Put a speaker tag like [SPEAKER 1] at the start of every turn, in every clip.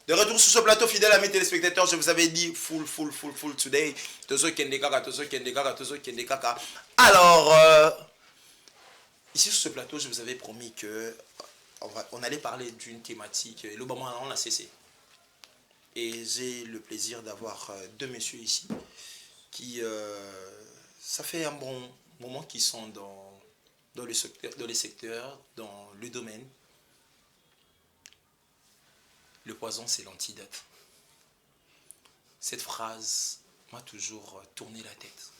[SPEAKER 1] De retour sur ce plateau, fidèles amis téléspectateurs, je vous avais dit full today. Tozo Kende Kaka. Alors, ici sur ce plateau, je vous avais promis que on allait parler d'une thématique. Le moment, on a cessé. Et j'ai le plaisir d'avoir deux messieurs ici qui, ça fait un bon moment qu'ils sont dans le secteur, dans le domaine. Le poison, c'est l'antidote. Cette phrase m'a toujours tourné la tête.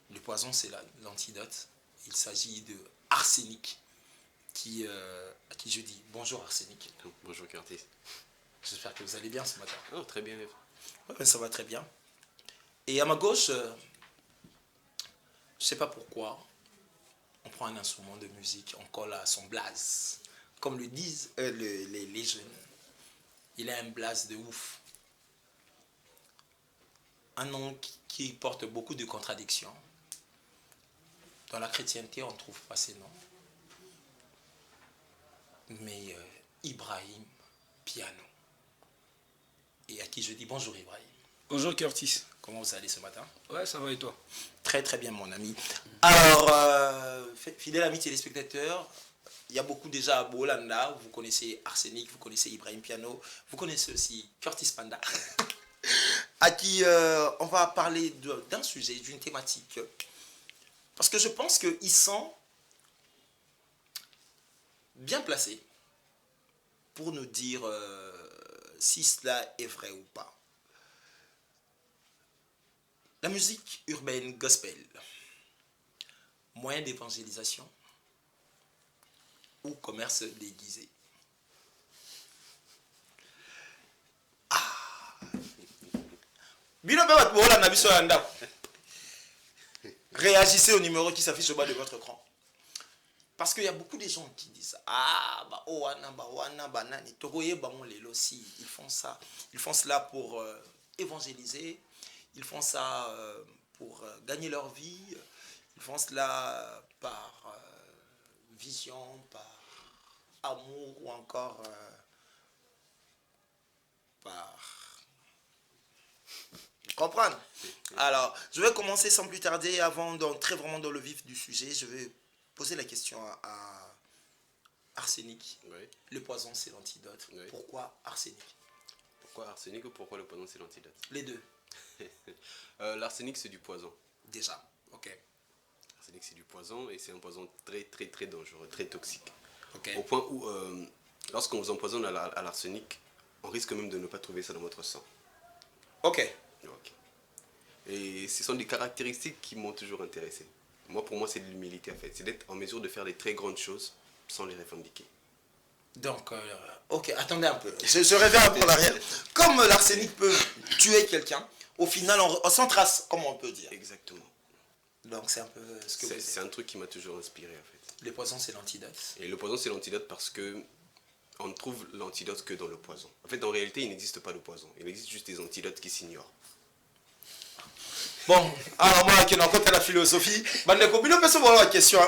[SPEAKER 1] Le poison, c'est l'antidote. Il s'agit de Arsenic, à qui je dis bonjour Arsenic.
[SPEAKER 2] Bonjour Curtis.
[SPEAKER 1] J'espère que vous allez bien ce matin.
[SPEAKER 2] Oh, très bien.
[SPEAKER 1] Ouais, ça va très bien. Et à ma gauche, je ne sais pas pourquoi, on prend un instrument de musique, on colle à son blaze. Comme le disent les jeunes, il a un blaze de ouf. Un nom qui porte beaucoup de contradictions. Dans la chrétienté, on ne trouve pas ces noms. Mais Ibrahim Piano. Et à qui je dis bonjour Ibrahim.
[SPEAKER 3] Bonjour Curtis.
[SPEAKER 1] Comment vous allez ce matin?
[SPEAKER 3] Ouais, ça va et toi?
[SPEAKER 1] Très très bien mon ami. Alors, fidèles amis téléspectateurs, il y a beaucoup déjà à Bolanda, vous connaissez Arsenic, vous connaissez Ibrahim Piano, vous connaissez aussi Curtis Panda, à qui on va parler d'un sujet, d'une thématique. Parce que je pense qu'ils sont bien placés pour nous dire si cela est vrai ou pas. La musique urbaine gospel, moyen d'évangélisation ou commerce déguisé. Réagissez au numéro qui s'affiche au bas de votre écran. Parce qu'il y a beaucoup de gens qui disent ils font ça. Ils font cela pour évangéliser. Ils font ça pour gagner leur vie. Ils font cela par vision, par amour ou encore par... Comprendre. Alors, je vais commencer sans plus tarder, avant d'entrer vraiment dans le vif du sujet, je vais poser la question à Arsenic.
[SPEAKER 2] Oui.
[SPEAKER 1] Le poison, c'est l'antidote. Oui. Pourquoi Arsenic?
[SPEAKER 2] Pourquoi Arsenic ou pourquoi le poison, c'est l'antidote?
[SPEAKER 1] Les deux.
[SPEAKER 2] L'arsenic, c'est du poison.
[SPEAKER 1] Déjà, ok.
[SPEAKER 2] L'arsenic, c'est du poison et c'est un poison très dangereux, très toxique.
[SPEAKER 1] Okay.
[SPEAKER 2] Au point où, lorsqu'on vous empoisonne à l'arsenic, on risque même de ne pas trouver ça dans votre sang.
[SPEAKER 1] Ok.
[SPEAKER 2] Et ce sont des caractéristiques qui m'ont toujours intéressé. Pour moi, c'est de l'humilité en fait. C'est d'être en mesure de faire des très grandes choses sans les revendiquer.
[SPEAKER 1] Donc, ok, attendez un peu. Je reviens un peu en arrière. Comme l'arsenic peut tuer quelqu'un, au final, on s'en trace, comme on peut dire.
[SPEAKER 2] Exactement.
[SPEAKER 1] Donc, c'est un peu ce que
[SPEAKER 2] c'est un truc qui m'a toujours inspiré en fait.
[SPEAKER 1] Le poison, c'est l'antidote.
[SPEAKER 2] Et le poison, c'est l'antidote parce que on ne trouve l'antidote que dans le poison. En fait, en réalité, il n'existe pas de poison. Il existe juste des antidotes qui s'ignorent.
[SPEAKER 1] Bon, alors moi qui n'en compte la philosophie, bino peut se voir la question.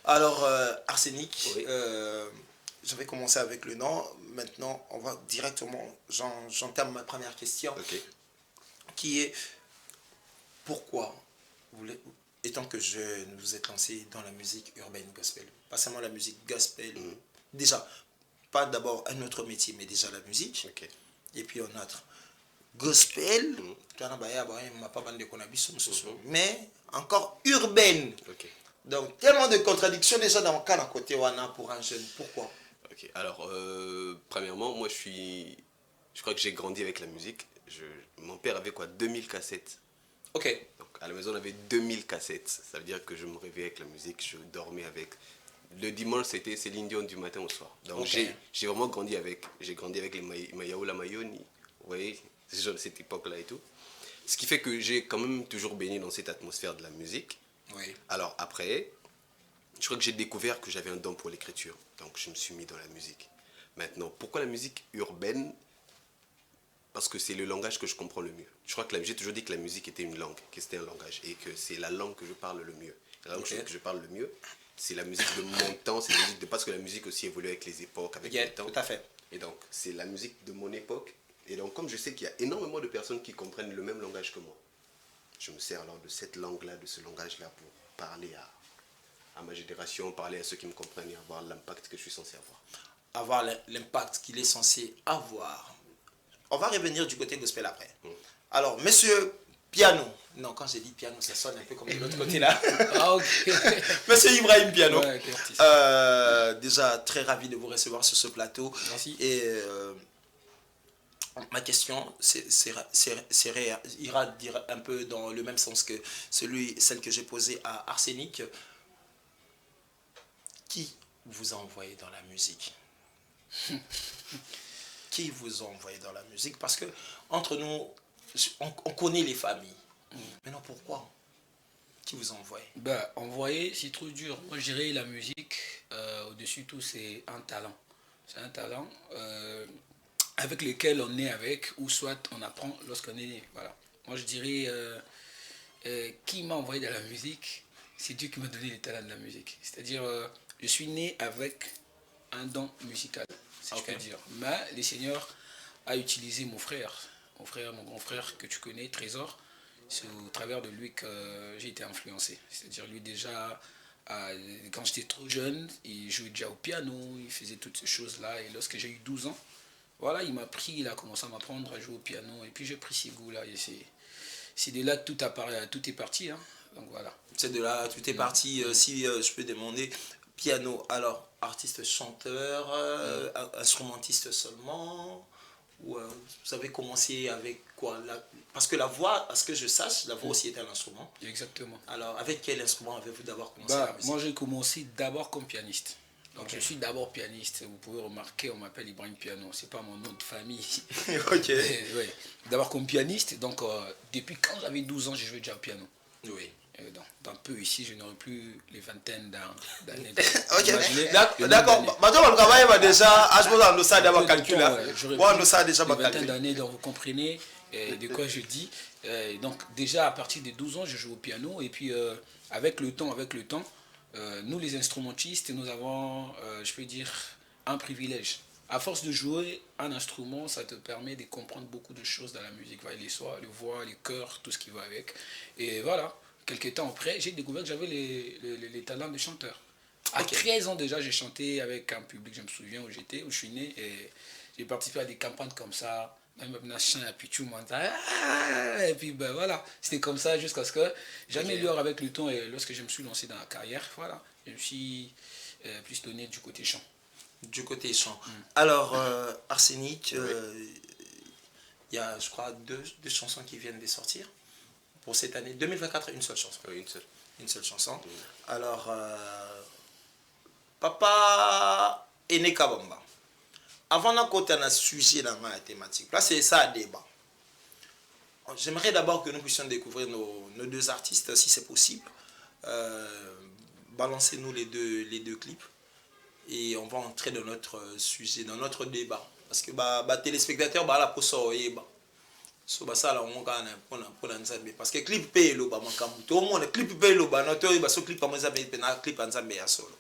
[SPEAKER 1] Alors Arsenic,
[SPEAKER 2] oui.
[SPEAKER 1] Je vais commencer avec le nom. Maintenant, on va directement, j'entame ma première question,
[SPEAKER 2] okay.
[SPEAKER 1] Qui est pourquoi, étant que jeune, vous êtes lancé dans la musique urbaine gospel, pas seulement la musique gospel, déjà, pas d'abord un autre métier, mais déjà la musique,
[SPEAKER 2] okay.
[SPEAKER 1] Et puis un autre. Gospel, mais encore urbaine.
[SPEAKER 2] Okay.
[SPEAKER 1] Donc, tellement de contradictions déjà dans le cas d'un côté Wana pour un jeune. Pourquoi?
[SPEAKER 2] Ok, alors, premièrement, moi je crois que j'ai grandi avec la musique. Mon père avait 2000 cassettes.
[SPEAKER 1] Ok.
[SPEAKER 2] Donc, à la maison, on avait 2000 cassettes. Ça veut dire que je me réveillais avec la musique, je dormais avec. Le dimanche, c'était Céline Dion du matin au soir. Donc, okay. J'ai vraiment grandi avec. J'ai grandi avec les Mayaoula Mayoni. Vous voyez, cette époque-là et tout. Ce qui fait que j'ai quand même toujours baigné dans cette atmosphère de la musique.
[SPEAKER 1] Oui.
[SPEAKER 2] Alors après, je crois que j'ai découvert que j'avais un don pour l'écriture. Donc je me suis mis dans la musique. Maintenant, pourquoi la musique urbaine? Parce que c'est le langage que je comprends le mieux. Je crois que j'ai toujours dit que la musique était une langue, que c'était un langage. Et que c'est la langue que je parle le mieux. La langue que je parle le mieux, c'est la musique de mon temps, c'est la musique de... Parce que la musique aussi évolue avec les époques, avec le temps.
[SPEAKER 1] Tout à fait.
[SPEAKER 2] Et donc, c'est la musique de mon époque. Et donc, comme je sais qu'il y a énormément de personnes qui comprennent le même langage que moi, je me sers alors de cette langue-là, de ce langage-là pour parler à ma génération, parler à ceux qui me comprennent et avoir l'impact que je suis censé avoir.
[SPEAKER 1] Avoir l'impact qu'il est censé avoir. On va revenir du côté gospel après. Alors, monsieur Piano. Non, quand j'ai dit piano, ça sonne un peu comme de l'autre côté là.
[SPEAKER 3] Ah, ok.
[SPEAKER 1] Monsieur Ibrahim Piano.
[SPEAKER 3] Ouais, ok,
[SPEAKER 1] déjà, très ravi de vous recevoir sur ce plateau.
[SPEAKER 3] Merci.
[SPEAKER 1] Et ma question ira dire un peu dans le même sens que celle que j'ai posée à Arsenic. Qui vous a envoyé dans la musique? Qui vous a envoyé dans la musique? Parce que entre nous, on connaît les familles. Maintenant, pourquoi? Qui vous a envoyé?
[SPEAKER 3] Bah, envoyer, c'est trop dur. Moi, je dirais la musique, au-dessus de tout, c'est un talent. C'est un talent avec lequel on est avec, ou soit on apprend lorsqu'on est né. Voilà. Moi, je dirais, qui m'a envoyé dans la musique? C'est Dieu qui m'a donné les talents de la musique. C'est-à-dire, je suis né avec un don musical, si je peux dire. Mais le Seigneur a utilisé mon grand frère que tu connais, Trésor. C'est au travers de lui que j'ai été influencé. C'est-à-dire, lui déjà, quand j'étais trop jeune, il jouait déjà au piano, il faisait toutes ces choses-là. Et lorsque j'ai eu 12 ans, voilà, il m'a pris, il a commencé à m'apprendre à jouer au piano. Et puis j'ai pris ces goûts-là. Et c'est de là que tout est parti. Hein. Donc voilà. C'est de là, tout est parti. Si je peux demander, piano, alors artiste, chanteur, instrumentiste seulement, ou vous avez commencé avec quoi parce que la voix, à ce que je sache, la voix aussi est un instrument. Exactement. Alors, avec quel instrument avez-vous d'abord commencé la musique? Moi, j'ai commencé d'abord comme pianiste. Donc, je suis d'abord pianiste. Vous pouvez remarquer, on m'appelle Ibrahim Piano. C'est pas mon nom de famille. Ok. Ouais. D'abord comme pianiste. Donc, depuis quand j'avais 12 ans, j'ai joué déjà au piano. Oui. Dans peu ici, je n'aurai plus les vingtaines d'années. Ok, d'accord. Maintenant, le travail va déjà. Je pense qu'on ça d'abord calculé. On ça déjà calculé. Vingtaine d'années, donc vous comprenez de quoi je dis. Donc, déjà, à partir de 12 ans, je joue au piano. Et puis, avec le temps, nous, les instrumentistes, nous avons, je peux dire, un privilège. À force de jouer un instrument, ça te permet de comprendre beaucoup de choses dans la musique. Les voix, les chœurs, tout ce qui va avec. Et voilà. Quelques temps après, j'ai découvert que j'avais les talents de chanteur. À 13 ans déjà, j'ai chanté avec un public, je me souviens où je suis né, et j'ai participé à des campagnes comme ça. Et puis ben voilà, c'était comme ça jusqu'à ce que j'améliore avec le temps. Et lorsque je me suis lancé dans la carrière, voilà, je me suis plus donné du côté chant. Du côté chant. Alors, Arsenic, il y a, je crois, deux chansons qui viennent de sortir. Pour cette année 2024, une seule chanson. Oui, une seule chanson. Alors, Papa Ene Kabamba. Avant de un sujet dans la thématique, là c'est ça le débat. J'aimerais d'abord que nous puissions découvrir nos deux artistes, si c'est possible. Balancez-nous les deux clips et on va entrer dans notre sujet, dans notre débat. Parce que les téléspectateurs, là pour ça, so ça là on gagne pour nzambe parce que clip paye le ba makambu tout le monde clip paye le ba noto ba so clip comme ça paye na clip nzambe ya solo.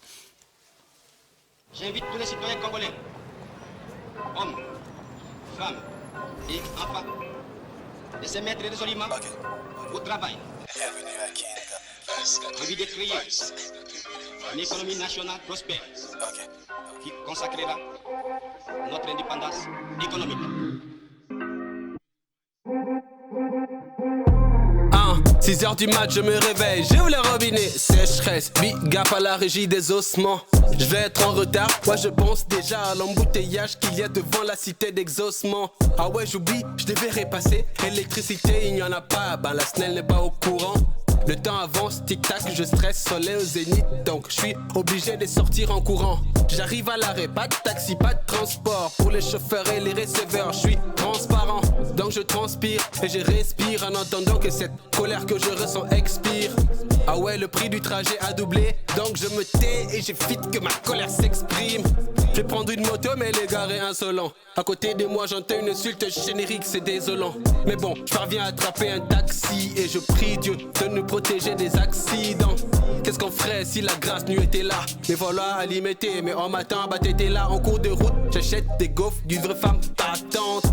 [SPEAKER 4] J'invite tous les citoyens congolais, hommes, femmes et enfants, de se mettre résolument au travail. Envie de créer une économie nationale prospère qui consacrera notre indépendance économique.
[SPEAKER 5] 6h du mat, je me réveille, j'ouvre le robinet, sécheresse, big gaffe à la régie des ossements. Je vais être en retard, moi je pense déjà à l'embouteillage qu'il y a devant la cité d'exaucement. Ah ouais, j'oublie, je devais repasser, électricité, il n'y en a pas, la SNEL n'est pas au courant. Le temps avance, tic-tac, je stresse, soleil au zénith, donc je suis obligé de sortir en courant. J'arrive à l'arrêt, pas de taxi, pas de transport. Pour les chauffeurs et les receveurs, je suis transparent. Donc je transpire et je respire en entendant que cette colère que je ressens expire. Ah ouais, le prix du trajet a doublé, donc je me tais et j'évite que ma colère s'exprime. Je vais prendre une moto mais les gars est insolent. À côté de moi j'entends une insulte générique, c'est désolant. Mais bon, je parviens à attraper un taxi et je prie Dieu de nous protéger des accidents. Qu'est-ce qu'on ferait si la grâce n'eût été là? Mais voilà, à l'imiter, mais en matin, bah t'étais là en cours de route. J'achète des gaufres d'une vraie femme battante.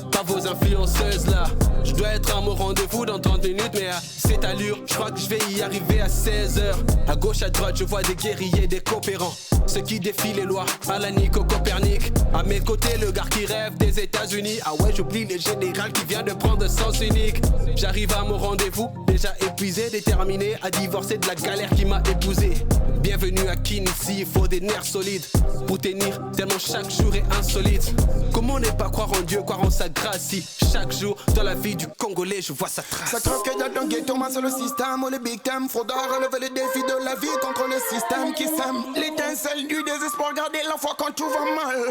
[SPEAKER 5] Pas vos influenceuses là. Je dois être à mon rendez-vous dans 30 minutes, mais à cette allure, je crois que je vais y arriver à 16h. À gauche, à droite, je vois des guerriers, des coopérants. Ceux qui défient les lois, à la Nico Copernic. À mes côtés, le gars qui rêve des États-Unis. Ah ouais, j'oublie le général qui vient de prendre sens unique. J'arrive à mon rendez-vous, déjà épuisé, déterminé à divorcer de la galère qui m'a épousé. Bienvenue à Kin, ici il faut des nerfs solides pour tenir, tellement chaque jour est insolite. Comment ne pas croire en Dieu, croire en sa grâce si chaque jour dans la vie du Congolais je vois sa trace.
[SPEAKER 6] Ça croque dans le ghetto, moi c'est le système, oh les big time. Faudra relever les défis de la vie contre le système qui sème. L'étincelle du désespoir, garder la foi quand tout va mal.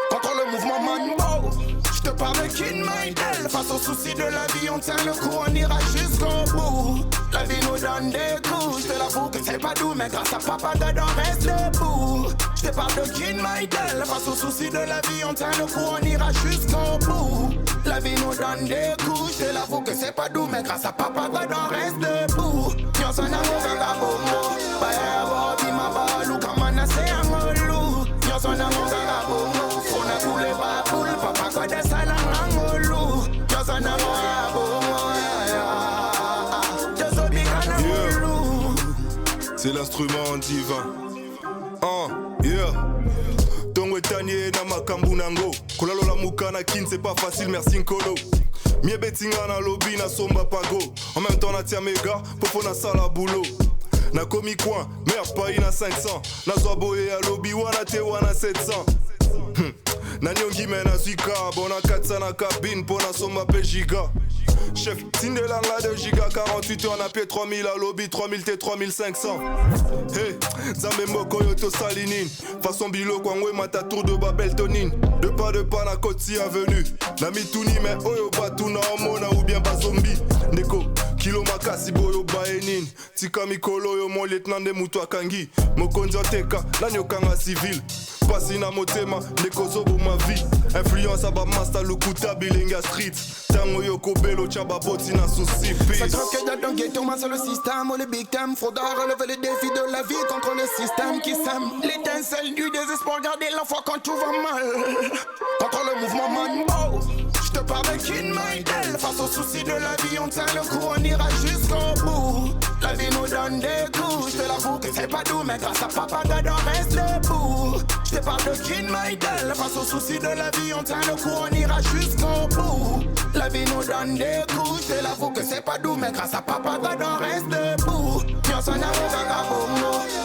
[SPEAKER 6] Contre le mouvement Manbo, je te parle de Kin Maïdel. Face aux soucis de la vie, on tient le coup, on ira jusqu'au bout. La vie nous donne des coups, je te l'avoue que c'est pas doux, mais grâce à Papa God on reste debout. Je te parle de Kin Maïdel. Face aux soucis de la vie, on tient le coup, on ira jusqu'au bout. La vie nous donne des coups, je te l'avoue que c'est pas doux, mais grâce à Papa God on reste debout. Yo son amour vagabond, baya bobi ma balou, kamana c'est un molou. Yo son amour vagabond, on a coulé pas boule, Papa God est salang angolou. Yo son amour
[SPEAKER 7] c'est l'instrument divin. Yeah. Tongo etanie na makambu nango. Kolalola mukana kin c'est pas facile, merci Nkolo. Mie betinga na lobby na somba pago. En même temps na tia mega, popo na sala boulot. Na komi coin, merde paye na 500. Na zwa boye à lobby wana te wana 700. Na nyongi mena zwika, bona 400 na cabine, pona somba pe giga. Chef, Tindelanga 2 giga 48 heures, on a pied 3000 à lobby, 3000 T 3500. Hey, Zame Moko Yoto Salinine. Façon bilo kwa ngwe mata tour de Babel Tonine. De pas na Koti avenue. Na mituni mais oyo batu na omona ou bien ba zombie. Neko, kilo makasi boyo baenin. Tika mikolo yo mon lieutenant de Mutu Akangi. Mokonzi teka, na nyokanga civil. Pasi na motema, neko zobo ma vie. Influence aba master lukuta bilinga street. Tango yoko belo chaba boti na souci peace.
[SPEAKER 6] Ça croque dans le ghetto, moi c'est le système, oh les big time. Faudra relever les défis de la vie contre le système qui sème. L'étincelle du désespoir, garder la foi quand tout va mal. Contre le mouvement Manbo, je te parle de Kin Maïdel. Face aux soucis de la vie, on tient le coup, on ira jusqu'au bout. La vie nous donne des coups, je te l'avoue que c'est pas doux, mais grâce à Papa God on reste debout. Je te parle de Kin Maïdel. Face aux soucis de la vie, on tient le coup, on ira jusqu'au bout. La vie nous donne des coups, je te l'avoue que c'est pas doux, mais grâce à Papa God on reste debout. Yo son amour vagabond,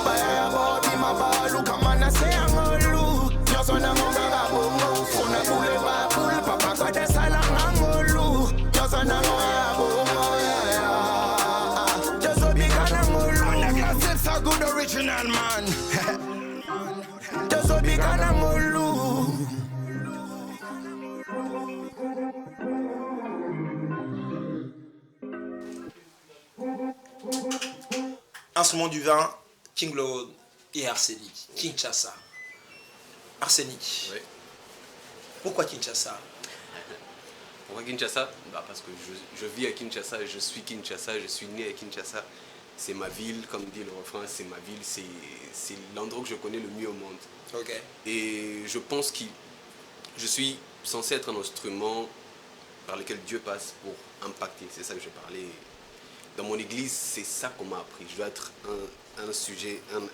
[SPEAKER 6] baya bobi ma balou, kamana c'est un molou. Yo son amour vagabond, on a coulé pas boule, Papa God est salang angolou. Yo son amour vagabond, just so big and a molou. On a classé ça good original man. Just so big and a molou.
[SPEAKER 1] Instrument du vin, King Lord et Arsenic. Kinshasa. Arsenic.
[SPEAKER 2] Oui.
[SPEAKER 1] Pourquoi Kinshasa?
[SPEAKER 2] Pourquoi Kinshasa? Parce que je vis à Kinshasa, je suis Kinshasa, je suis né à Kinshasa. C'est ma ville, comme dit le refrain, c'est ma ville, c'est l'endroit que je connais le mieux au monde.
[SPEAKER 1] Ok.
[SPEAKER 2] Et je pense que je suis censé être un instrument par lequel Dieu passe pour impacter. C'est ça que je parlais. Dans mon église, c'est ça qu'on m'a appris. Je dois être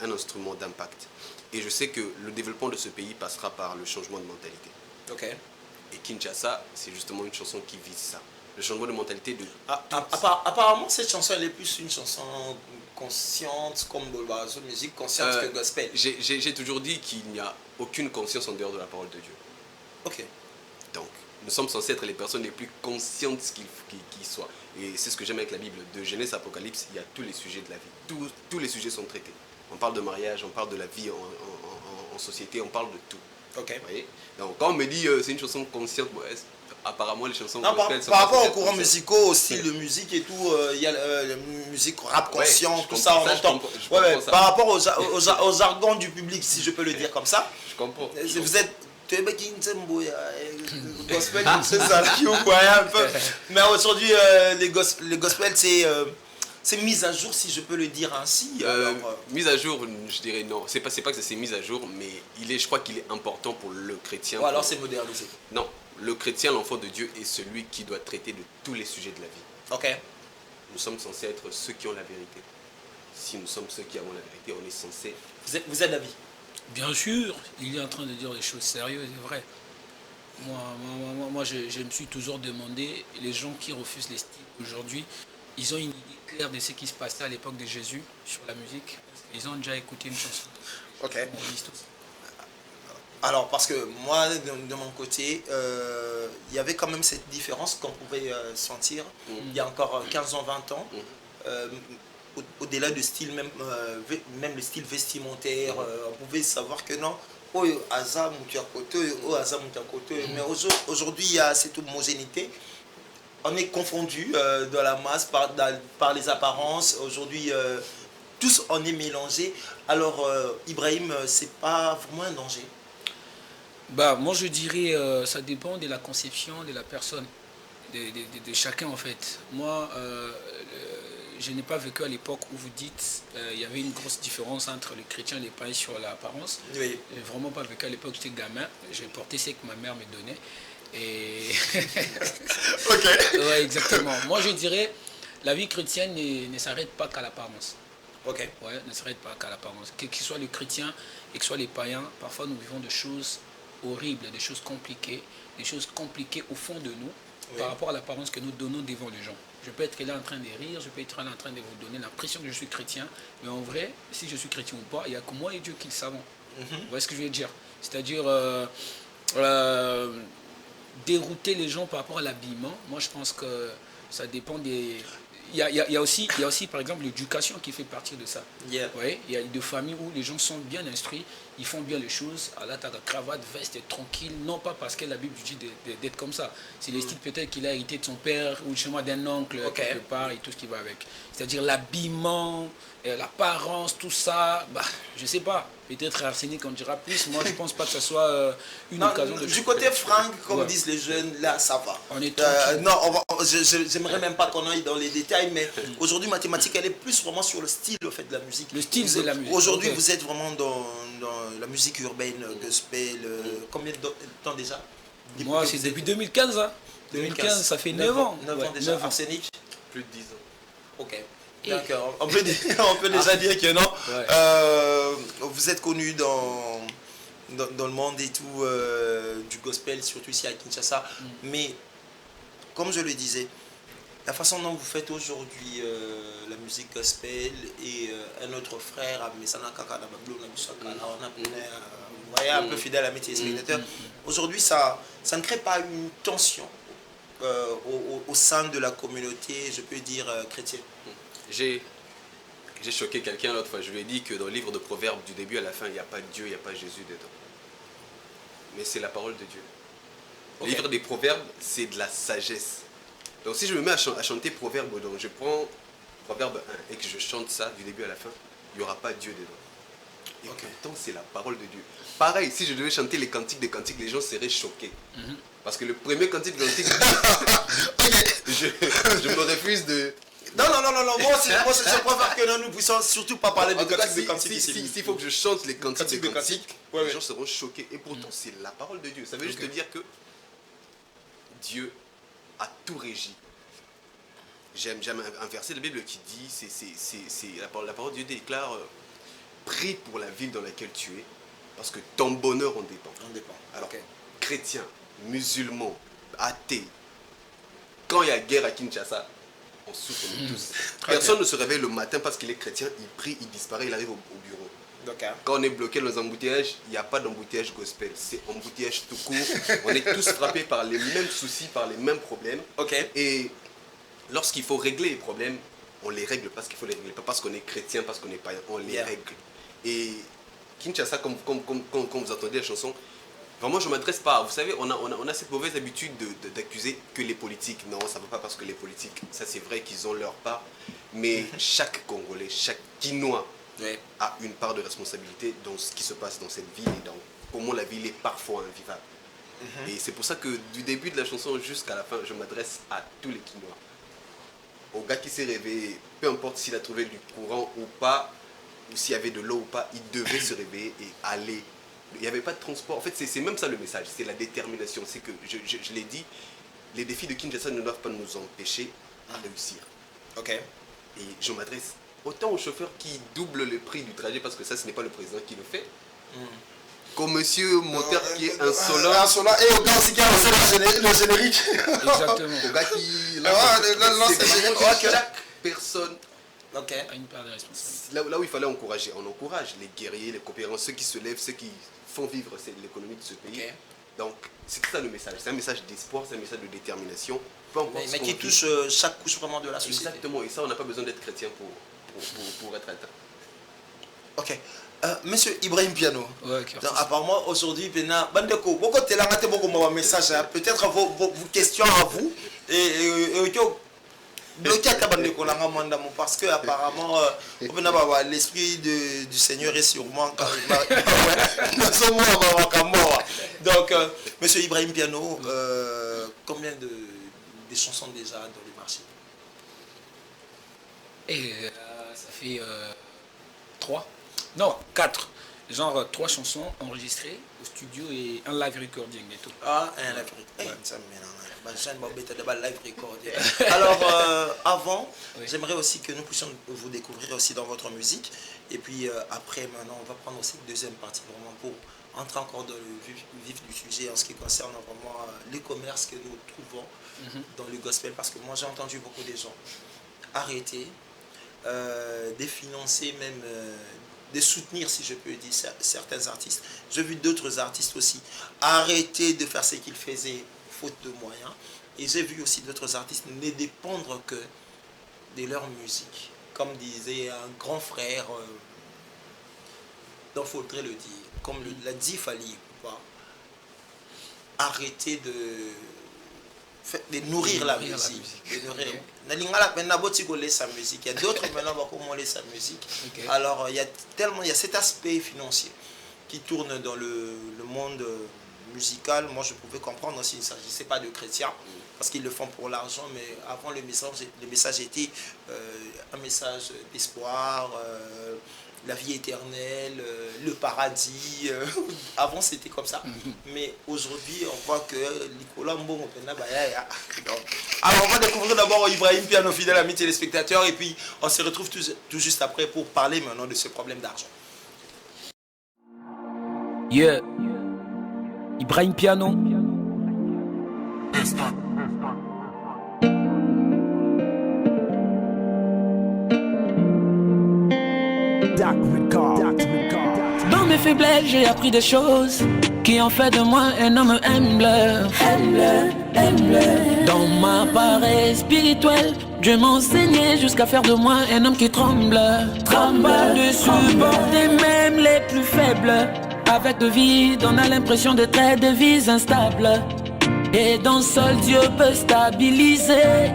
[SPEAKER 2] un instrument d'impact. Et je sais que le développement de ce pays passera par le changement de mentalité.
[SPEAKER 1] Ok.
[SPEAKER 2] Et Kinshasa, c'est justement une chanson qui vise ça. Le changement de mentalité de...
[SPEAKER 1] Apparemment, cette chanson, elle est plus une chanson consciente, comme la musique consciente que gospel.
[SPEAKER 2] J'ai toujours dit qu'il n'y a aucune conscience en dehors de la parole de Dieu.
[SPEAKER 1] Ok.
[SPEAKER 2] Donc, nous sommes censés être les personnes les plus conscientes qui soient. Et c'est ce que j'aime avec la Bible. De Genèse à Apocalypse, il y a tous les sujets de la vie. Tous les sujets sont traités. On parle de mariage, on parle de la vie en société, on parle de tout.
[SPEAKER 1] Ok.
[SPEAKER 2] Vous voyez? Donc quand on me dit c'est une chanson consciente, apparemment les chansons
[SPEAKER 1] Non,
[SPEAKER 2] gospel sont
[SPEAKER 1] par
[SPEAKER 2] pas
[SPEAKER 1] rapport aux
[SPEAKER 2] conscientes.
[SPEAKER 1] courants musicaux, au style de musique et tout, il y a la musique rap
[SPEAKER 2] Ouais,
[SPEAKER 1] conscient,
[SPEAKER 2] je
[SPEAKER 1] tout
[SPEAKER 2] comprends
[SPEAKER 1] ça, on
[SPEAKER 2] ça, je
[SPEAKER 1] entend.
[SPEAKER 2] comprends- je
[SPEAKER 1] Ouais,
[SPEAKER 2] comprends ça.
[SPEAKER 1] par rapport aux jargons du public, si je peux le dire comme ça,
[SPEAKER 2] Je comprends.
[SPEAKER 1] vous êtes. Gospel, c'est ça, qui vous voyez un peu. Mais aujourd'hui, les gospels, c'est mise à jour, si je peux le dire ainsi. Alors,
[SPEAKER 2] Mise à jour, je dirais non. C'est pas que c'est mise à jour, mais je crois qu'il est important pour le chrétien.
[SPEAKER 1] ou alors c'est modernisé.
[SPEAKER 2] Non, le chrétien, l'enfant de Dieu, est celui qui doit traiter de tous les sujets de la vie.
[SPEAKER 1] Ok.
[SPEAKER 2] Nous sommes censés être ceux qui ont la vérité. Si nous sommes ceux qui avons la vérité, on est censé...
[SPEAKER 1] Vous êtes d'avis?
[SPEAKER 3] Bien sûr, il est en train de dire des choses sérieuses et vraies. Moi je me suis toujours demandé, les gens qui refusent les styles aujourd'hui, ils ont une idée claire de ce qui se passait à l'époque de Jésus sur la musique. Ils ont déjà écouté une chanson.
[SPEAKER 1] Ok.
[SPEAKER 3] On dit tout.
[SPEAKER 1] Alors, parce que moi, de mon côté, il y avait quand même cette différence qu'on pouvait sentir il y a encore 15 ans, 20 ans. Au-delà du style, même le style vestimentaire, on pouvait savoir que non, oh, Azam ou côté, oh, Azam ou côté. Mais aujourd'hui, il y a cette homogénéité. On est confondu dans la masse par les apparences. Aujourd'hui, tous on est mélangés. Alors, Ibrahim, c'est pas vraiment un danger.
[SPEAKER 3] Bah, moi je dirais, ça dépend de la conception de la personne, de chacun en fait. Moi, je n'ai pas vécu à l'époque où vous dites il y avait une grosse différence entre les chrétiens et les païens sur l'apparence.
[SPEAKER 1] Oui.
[SPEAKER 3] Je n'ai vraiment pas vécu à l'époque, j'étais gamin, j'ai porté ce que ma mère me donnait. Et...
[SPEAKER 1] Ok.
[SPEAKER 3] Ouais, exactement. Moi je dirais, la vie chrétienne ne s'arrête pas qu'à l'apparence.
[SPEAKER 1] Ok.
[SPEAKER 3] Ouais, ne s'arrête pas qu'à l'apparence. Quel qu'il soit le chrétien et que ce soit les païens, parfois nous vivons des choses horribles, des choses compliquées au fond de nous, par rapport à l'apparence que nous donnons devant les gens. Je peux être là en train de rire, je peux être là en train de vous donner l'impression que je suis chrétien, mais en vrai, si je suis chrétien ou pas, il n'y a que moi et Dieu qui le savons. Vous voyez ce que je veux dire? C'est-à-dire dérouter les gens par rapport à l'habillement. Moi, je pense que ça dépend des... Il y a aussi, par exemple, l'éducation qui fait partie de ça.
[SPEAKER 1] Yeah.
[SPEAKER 3] Ouais, il y a des familles où les gens sont bien instruits, ils font bien les choses. À la cravate, veste, tranquille, non pas parce que la Bible dit d'être comme ça. C'est le style peut-être qu'il a hérité de son père ou chez moi d'un oncle quelque part et tout ce qui va avec. C'est-à-dire l'habillement, l'apparence, tout ça, bah, je sais pas. Peut-être Arsenic en dira plus. Moi, je pense pas que ce soit une occasion de...
[SPEAKER 1] Du côté Franck, comme
[SPEAKER 3] Ouais.
[SPEAKER 1] disent les jeunes, là, ça va.
[SPEAKER 3] On est tranquille.
[SPEAKER 1] Non, j'aimerais même pas qu'on aille dans les détails, mais aujourd'hui, mathématiques, elle est plus vraiment sur le style au fait, de la musique.
[SPEAKER 3] Le style de la musique.
[SPEAKER 1] Aujourd'hui,
[SPEAKER 3] Ok.
[SPEAKER 1] vous êtes vraiment dans la musique urbaine, gospel. Combien de temps déjà?
[SPEAKER 3] Moi, c'est depuis 2015. Hein. 2015, ça fait 9 ans.
[SPEAKER 1] 9 ans
[SPEAKER 3] Ouais,
[SPEAKER 1] déjà.
[SPEAKER 3] 9 ans.
[SPEAKER 1] Arsenic.
[SPEAKER 2] Plus de 10 ans.
[SPEAKER 1] Ok. D'accord. On peut déjà dire que non.
[SPEAKER 3] Ouais.
[SPEAKER 1] Vous êtes connu dans le monde et tout du gospel, surtout ici à Kinshasa. Mais comme je le disais, la façon dont vous faites aujourd'hui la musique gospel et un autre frère, Mesana Kaka Bablo, vous voyez, un peu fidèle à mes téléspectateurs, aujourd'hui ça ne crée pas une tension au sein de la communauté, je peux dire, chrétienne.
[SPEAKER 2] J'ai choqué quelqu'un l'autre fois. Je lui ai dit que dans le livre de Proverbes, du début à la fin, il n'y a pas Dieu, il n'y a pas Jésus dedans. Mais c'est la parole de Dieu. Le livre des Proverbes, c'est de la sagesse. Donc si je me mets à chanter Proverbes, donc je prends Proverbe 1 et que je chante ça du début à la fin, il n'y aura pas Dieu dedans. Et pourtant, c'est la parole de Dieu. Pareil, si je devais chanter les cantiques des cantiques, les gens seraient choqués. Parce que le premier cantique de cantique, je me refuse de...
[SPEAKER 1] Non, moi, je préfère que nous ne puissions surtout pas parler de
[SPEAKER 2] En tout cas,
[SPEAKER 1] cantique de cantique ici.
[SPEAKER 2] s'il faut que je chante les cantiques
[SPEAKER 1] Cantique
[SPEAKER 2] de
[SPEAKER 1] de
[SPEAKER 2] cantiques,
[SPEAKER 1] cantique,
[SPEAKER 2] les gens seront choqués. Et pourtant, c'est la parole de Dieu. Ça veut juste dire que Dieu a tout régi. J'aime un verset de la Bible qui dit, la parole de Dieu déclare, prie pour la ville dans laquelle tu es, parce que ton bonheur en dépend. Alors, chrétiens, musulmans, athées, quand il y a guerre à Kinshasa, on souffre nous tous. Personne ne se réveille le matin parce qu'il est chrétien, il prie, il disparaît, il arrive au bureau. Quand on est bloqué dans les embouteillages, il n'y a pas d'embouteillage gospel, c'est embouteillage tout court. On est tous frappés par les mêmes soucis, par les mêmes problèmes. Et lorsqu'il faut régler les problèmes, on les règle parce qu'il faut les régler, pas parce qu'on est chrétien, parce qu'on est païen, on les règle. Et Kinshasa, comme vous entendez la chanson, Vraiment, je ne m'adresse pas. Vous savez, on a cette mauvaise habitude d'accuser que les politiques. Non, ça ne va pas parce que les politiques, ça c'est vrai qu'ils ont leur part. Mais chaque Congolais, chaque Quinois a une part de responsabilité dans ce qui se passe dans cette ville et dans comment la ville est parfois invivable. Et c'est pour ça que du début de la chanson jusqu'à la fin, je m'adresse à tous les Quinois. Au gars qui s'est réveillé, peu importe s'il a trouvé du courant ou pas, ou s'il y avait de l'eau ou pas, il devait se réveiller et aller. Il n'y avait pas de transport. En fait, c'est même ça le message, c'est la détermination. C'est que, je l'ai dit, les défis de Kinshasa ne doivent pas nous empêcher à réussir.
[SPEAKER 1] Ok.
[SPEAKER 2] Et je m'adresse autant aux chauffeurs qui doublent le prix du trajet, parce que ça, ce n'est pas le président qui le fait, comme monsieur Moteur qui est insolent.
[SPEAKER 1] Et au gars aussi qui a lancé le générique.
[SPEAKER 3] Exactement.
[SPEAKER 2] Au gars qui
[SPEAKER 1] lance le générique.
[SPEAKER 2] Chaque personne
[SPEAKER 3] a une part de responsabilité.
[SPEAKER 2] là où il fallait encourager, on encourage les guerriers, les coopérants, ceux qui se lèvent, ceux qui font vivre l'économie de ce pays. Donc, c'est ça le message. C'est un message d'espoir, c'est un message de détermination. Peu importe
[SPEAKER 1] mais qui touche chaque couche vraiment de la société.
[SPEAKER 2] Exactement, et ça, on n'a pas besoin d'être chrétien pour être atteint.
[SPEAKER 1] Ok. Monsieur Ibrahim Piano,
[SPEAKER 3] Ouais,
[SPEAKER 1] donc, apparemment aujourd'hui, Bandeko, beaucoup de messages, peut-être vos questions à vous, et bloqué à Bandeko parce que apparemment l'esprit du Seigneur est sûrement donc Monsieur Ibrahim Piano, combien de chansons déjà dans le marché?
[SPEAKER 3] Et ça fait 3. Non, 4. Genre 3 chansons enregistrées au studio et un live recording et tout.
[SPEAKER 1] Ah, un live recording. Alors, avant, j'aimerais aussi que nous puissions vous découvrir aussi dans votre musique. Et puis après, maintenant, on va prendre aussi une deuxième partie vraiment pour entrer encore dans le vif du sujet en ce qui concerne vraiment les commerces que nous trouvons dans le gospel. Parce que moi, j'ai entendu beaucoup de gens arrêter, définancer même... de soutenir, si je peux dire, certains artistes. J'ai vu d'autres artistes aussi arrêter de faire ce qu'ils faisaient faute de moyens. Et j'ai vu aussi d'autres artistes ne dépendre que de leur musique. Comme disait un grand frère, donc il faudrait le dire, comme l'a dit Fali, arrêter de nourrir la musique. Il y a d'autres maintenant comment laisser sa musique. Alors il y a cet aspect financier qui tourne dans le monde musical. Moi je pouvais comprendre s'il ne s'agissait pas de chrétiens parce qu'ils le font pour l'argent, mais avant le message était un message d'espoir, la vie éternelle, le paradis. Avant c'était comme ça, mais aujourd'hui on voit que Nicolas Mbongo alors on va découvrir d'abord Ibrahim Piano, fidèle ami téléspectateurs, et puis on se retrouve tout juste après pour parler maintenant de ce problème d'argent.
[SPEAKER 3] Yeah, Ibrahim Piano. Dans mes faiblesses, j'ai appris des choses qui ont fait de moi un homme humble. Dans ma paresse spirituelle, Dieu m'a enseigné jusqu'à faire de moi un homme qui tremble. De supporter même les plus faibles. Avec de vide, on a l'impression de traiter des vies instables. Et dans seul Dieu peut stabiliser.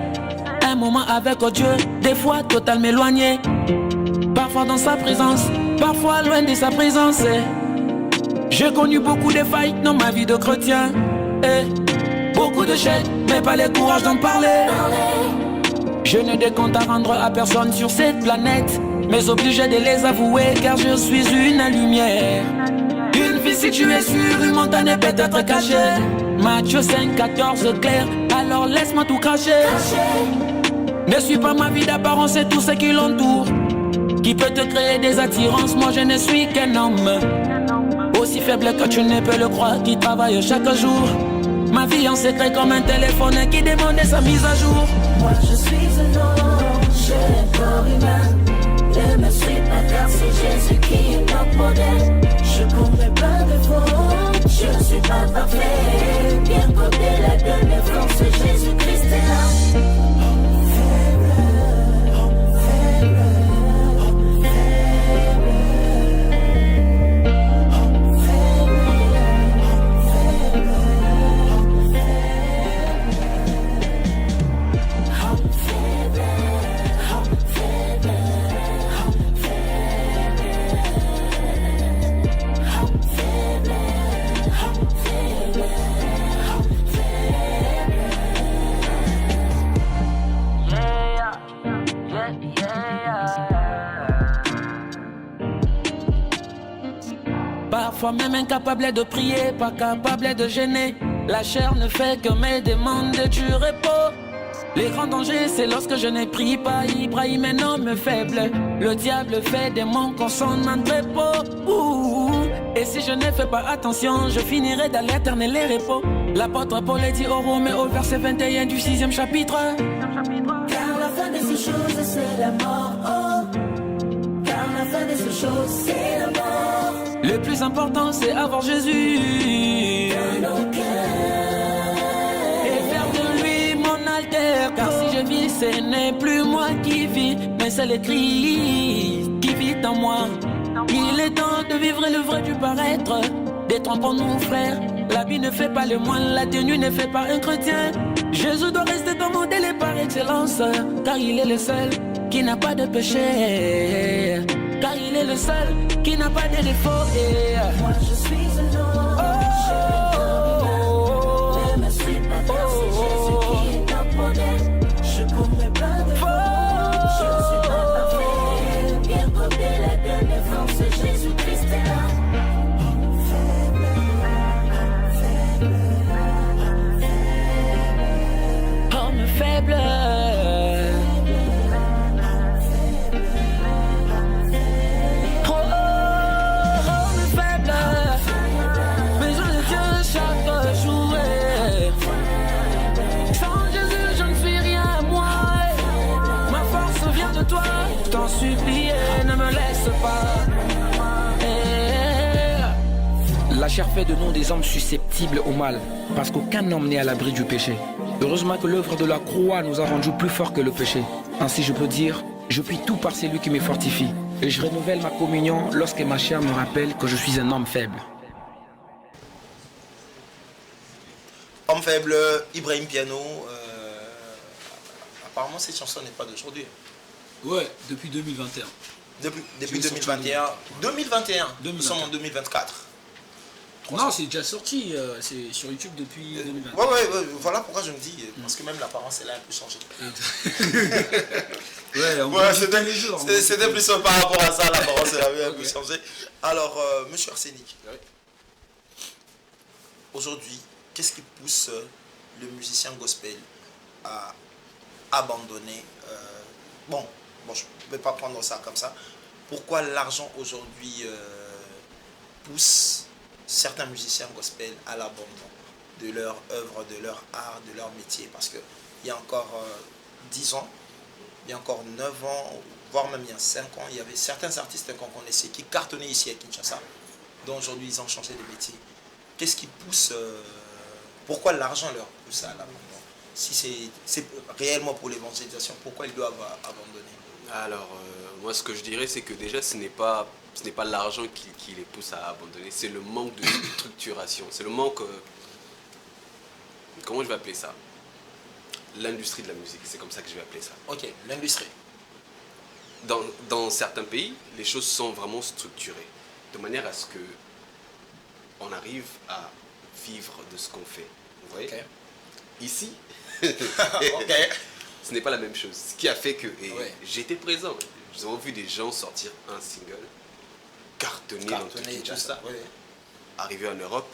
[SPEAKER 3] Un moment avec Dieu, des fois totalement éloigné. Parfois dans sa présence, parfois loin de sa présence. J'ai connu beaucoup de failles dans ma vie de chrétien. Beaucoup de chèques, mais pas le courage d'en parler. Je n'ai de compte à rendre à personne sur cette planète, mais obligé de les avouer car je suis une lumière. Une vie située sur une montagne peut-être cachée. Matthieu 5, 14 clair, alors laisse-moi tout cracher. Ne suis pas ma vie d'apparence, c'est tout ce qui l'entoure qui peut te créer des attirances. Moi je ne suis qu'un homme, aussi faible que tu ne peux le croire, qui travaille chaque jour. Ma vie en secret comme un téléphone qui demande sa mise à jour.
[SPEAKER 8] Moi je suis un ange, un corps humain. Ne me suis pas car c'est Jésus qui est notre modèle. Je commets plein de fautes, je ne suis pas parfait. Bien qu'au-delà de mes forces, Jésus-Christ est là.
[SPEAKER 9] Moi-même incapable de prier, pas capable de gêner. La chair ne fait que me demander du repos. Les grands dangers, c'est lorsque je ne prie pas. Ibrahim est un homme faible. Le diable fait des manques son entrepôt. Et si je ne fais pas attention, je finirai dans l'éternel repos. L'apôtre Paul dit aux Romains au verset 21 du 6e chapitre.
[SPEAKER 8] Car la fin de ces choses, c'est la mort. Oh. Car la fin de ces choses, c'est la mort.
[SPEAKER 9] Le plus important, c'est avoir Jésus
[SPEAKER 8] dans nos cœurs.
[SPEAKER 9] Et faire de lui mon alter. Car si je vis, ce n'est plus moi qui vis, mais c'est le Christ qui vit en moi. Il est temps de vivre le vrai du paraître. Détrompons nos frères. L'habit ne fait pas le moine, la tenue ne fait pas un chrétien. Jésus doit rester ton modèle par excellence, car il est le seul qui n'a pas de péché. Car il est le seul qui n'a pas de défaut.
[SPEAKER 8] Moi je suis un homme, j'ai ne me suis pas car c'est Jésus qui est notre modèle. Je commets plein de fautes, je ne suis pas parfait. Bien côté la délivrance, Jésus-Christ est là.
[SPEAKER 9] Homme faible. T'en supplie, ne me laisse pas. La chair fait de nous des hommes susceptibles au mal, parce qu'aucun homme n'est à l'abri du péché. Heureusement que l'œuvre de la croix nous a rendus plus forts que le péché. Ainsi je peux dire, je puis tout par celui qui me fortifie. Et je renouvelle ma communion lorsque ma chair me rappelle que je suis un homme faible.
[SPEAKER 1] Homme faible, Ibrahim Piano. Apparemment cette chanson n'est pas d'aujourd'hui.
[SPEAKER 3] Ouais, depuis 2021.
[SPEAKER 1] Depuis 2021. 2021. Nous sommes en 2024.
[SPEAKER 3] Non, c'est déjà sorti. C'est sur YouTube depuis 2021.
[SPEAKER 1] Ouais, voilà pourquoi je me dis. Parce que même l'apparence, elle a un peu changé. C'était plus par rapport à ça, l'apparence, elle avait un peu changé. Alors, monsieur Arsenic, aujourd'hui, qu'est-ce qui pousse le musicien gospel à abandonner Bon, je ne vais pas prendre ça comme ça. Pourquoi l'argent aujourd'hui pousse certains musiciens gospel à l'abandon de leur œuvre, de leur art, de leur métier? Parce qu'il y a encore 10 ans, il y a encore 9 ans, voire même il y a 5 ans, il y avait certains artistes qu'on connaissait qui cartonnaient ici à Kinshasa, dont aujourd'hui ils ont changé de métier. Qu'est-ce qui pousse pourquoi l'argent leur pousse à l'abandon? Si c'est réellement pour l'évangélisation, pourquoi ils doivent abandonner?
[SPEAKER 2] Alors, moi ce que je dirais, c'est que déjà ce n'est pas l'argent qui les pousse à abandonner, c'est le manque de structuration, c'est le manque, comment je vais appeler ça? L'industrie de la musique, c'est comme ça que je vais appeler ça.
[SPEAKER 1] Ok, l'industrie.
[SPEAKER 2] Dans certains pays, les choses sont vraiment structurées, de manière à ce que on arrive à vivre de ce qu'on fait. Vous voyez?
[SPEAKER 1] Okay.
[SPEAKER 2] Ici,
[SPEAKER 1] okay.
[SPEAKER 2] Ce n'est pas la même chose. Ce qui a fait que j'étais présent. Nous avons vu des gens sortir un single, cartonner dans tout Kinshasa, arriver en Europe,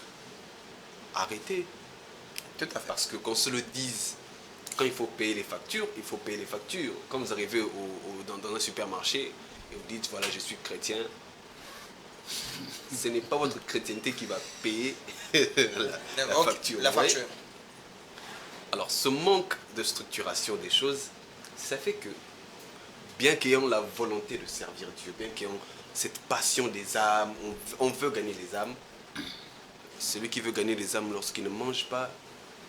[SPEAKER 2] arrêter.
[SPEAKER 1] Tout à fait.
[SPEAKER 2] Parce que qu'on se le dise, quand il faut payer les factures, il faut payer les factures. Quand vous arrivez dans un supermarché et vous dites, voilà, je suis chrétien, ce n'est pas votre chrétienté qui va payer la facture.
[SPEAKER 1] La facture.
[SPEAKER 2] Alors, ce manque de structuration des choses, ça fait que, bien qu'ayant la volonté de servir Dieu, bien qu'ayant cette passion des âmes, on veut gagner les âmes, celui qui veut gagner les âmes lorsqu'il ne mange pas,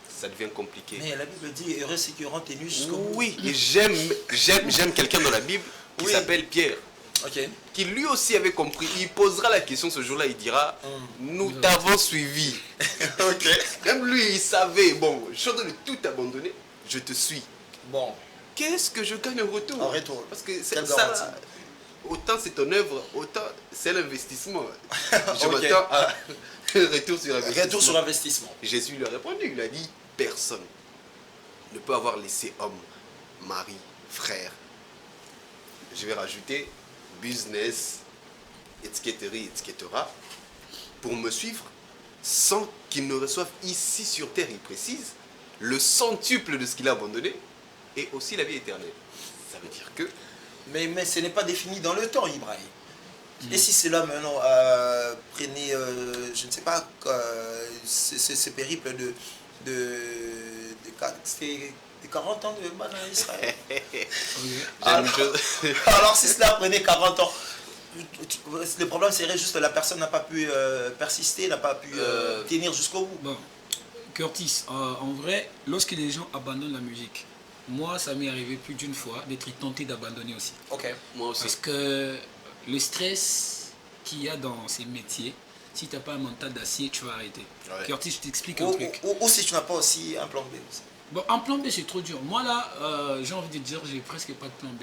[SPEAKER 2] ça devient compliqué.
[SPEAKER 1] Mais la Bible dit, heureux ceux qui auront tenu jusqu'au bout.
[SPEAKER 2] Oui, et j'aime quelqu'un dans la Bible qui s'appelle Pierre.
[SPEAKER 1] Okay.
[SPEAKER 2] Qui lui aussi avait compris. Il posera la question ce jour-là, il dira, nous t'avons suivi.
[SPEAKER 1] Okay.
[SPEAKER 2] Même lui, il savait, bon, je suis en train de tout abandonner, je te suis.
[SPEAKER 1] Bon.
[SPEAKER 2] Qu'est-ce que je gagne en retour?
[SPEAKER 1] En retour.
[SPEAKER 2] Parce que ça, autant c'est ton œuvre, autant c'est l'investissement. Je m'attends à retour sur investissement.
[SPEAKER 1] Retour sur investissement.
[SPEAKER 2] Jésus lui a répondu, il a dit, personne ne peut avoir laissé homme, mari, frère. Je vais rajouter business, etc., etc. pour me suivre sans qu'il ne reçoive ici sur terre, il précise, le centuple de ce qu'il a abandonné et aussi la vie éternelle. Ça veut dire que...
[SPEAKER 1] Mais ce n'est pas défini dans le temps, Ibrahim. Et si c'est là maintenant, prenez, je ne sais pas, ce périple de 40 ans de Bana Israël. Alors si cela prenait 40 ans, le problème serait juste que la personne n'a pas pu persister, n'a pas pu tenir jusqu'au bout.
[SPEAKER 3] Bon, Curtis, en vrai, lorsque les gens abandonnent la musique, moi ça m'est arrivé plus d'une fois d'être tenté d'abandonner aussi.
[SPEAKER 1] Ok.
[SPEAKER 2] Moi aussi.
[SPEAKER 3] Parce que le stress qu'il y a dans ces métiers, si tu n'as pas un mental d'acier, tu vas arrêter. Ouais. Curtis, je t'explique un truc.
[SPEAKER 1] Ou si tu n'as pas aussi un plan B aussi.
[SPEAKER 3] Bon, un plan B, c'est trop dur. Moi, là, j'ai envie de dire, j'ai presque pas de plan B.